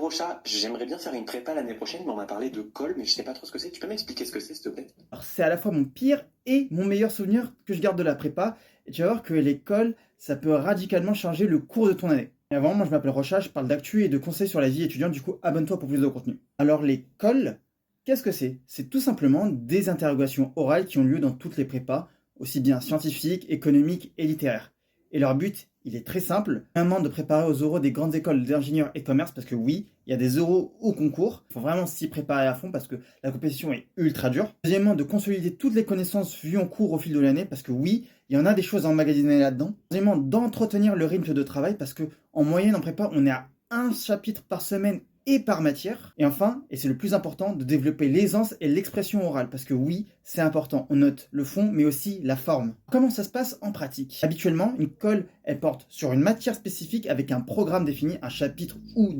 Rocha, j'aimerais bien faire une prépa l'année prochaine, mais on m'a parlé de colle, mais je sais pas trop ce que c'est. Tu peux m'expliquer ce que c'est, s'il te plaît? Alors, c'est à la fois mon pire et mon meilleur souvenir que je garde de la prépa. Et tu vas voir que l'école, ça peut radicalement changer le cours de ton année. Et avant, moi je m'appelle Rocha, je parle d'actu et de conseils sur la vie étudiante, du coup abonne-toi pour plus de contenu. Alors l'école, qu'est-ce que c'est? C'est tout simplement des interrogations orales qui ont lieu dans toutes les prépas, aussi bien scientifiques, économiques et littéraires. Et leur but, il est très simple. Premièrement, de préparer aux oraux des grandes écoles d'ingénieurs et de commerce, parce que oui, il y a des oraux au concours. Il faut vraiment s'y préparer à fond parce que la compétition est ultra dure. Deuxièmement, de consolider toutes les connaissances vues en cours au fil de l'année, parce que oui, il y en a des choses à emmagasiner là-dedans. Troisièmement, d'entretenir le rythme de travail, parce que en moyenne en prépa, on est à un chapitre par semaine et par matière. Et enfin, et c'est le plus important, de développer l'aisance et l'expression orale. Parce que oui, c'est important. On note le fond, mais aussi la forme. Comment ça se passe en pratique? Habituellement, une colle, elle porte sur une matière spécifique avec un programme défini, un chapitre ou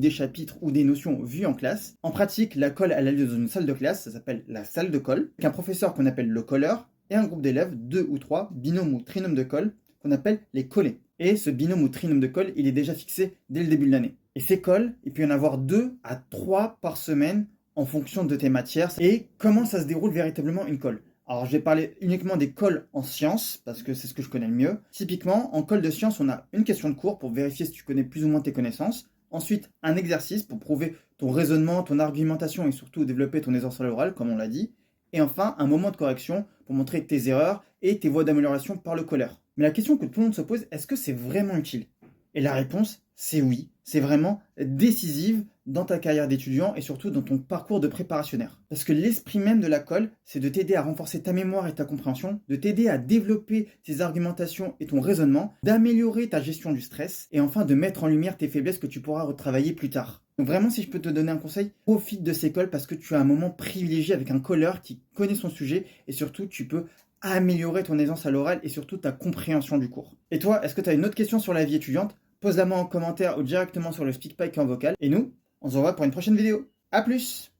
des notions vues en classe. En pratique, la colle, elle a lieu dans une salle de classe, ça s'appelle la salle de colle, avec un professeur qu'on appelle le colleur, et un groupe d'élèves, 2 ou 3, binôme ou trinôme de colle, qu'on appelle les collés. Et ce binôme ou trinôme de colle, il est déjà fixé dès le début de l'année. Et ces colles, il peut y en avoir 2 à 3 par semaine en fonction de tes matières. Et comment ça se déroule véritablement une colle? Alors je vais parler uniquement des colles en sciences, parce que c'est ce que je connais le mieux. Typiquement, en colle de sciences, on a une question de cours pour vérifier si tu connais plus ou moins tes connaissances. Ensuite, un exercice pour prouver ton raisonnement, ton argumentation et surtout développer ton aisance à l'oral, comme on l'a dit. Et enfin, un moment de correction pour montrer tes erreurs et tes voies d'amélioration par le colleur. Mais la question que tout le monde se pose, est-ce que c'est vraiment utile? Et la réponse, c'est oui. C'est vraiment décisive dans ta carrière d'étudiant et surtout dans ton parcours de préparationnaire. Parce que l'esprit même de la colle, c'est de t'aider à renforcer ta mémoire et ta compréhension, de t'aider à développer tes argumentations et ton raisonnement, d'améliorer ta gestion du stress et enfin de mettre en lumière tes faiblesses que tu pourras retravailler plus tard. Donc vraiment, si je peux te donner un conseil, profite de ces colles parce que tu as un moment privilégié avec un colleur qui connaît son sujet et surtout tu peux améliorer ton aisance à l'oral et surtout ta compréhension du cours. Et toi, est-ce que tu as une autre question sur la vie étudiante? Pose-la moi en commentaire ou directement sur le SpeakPipe en vocal. Et nous, on se revoit pour une prochaine vidéo. A plus!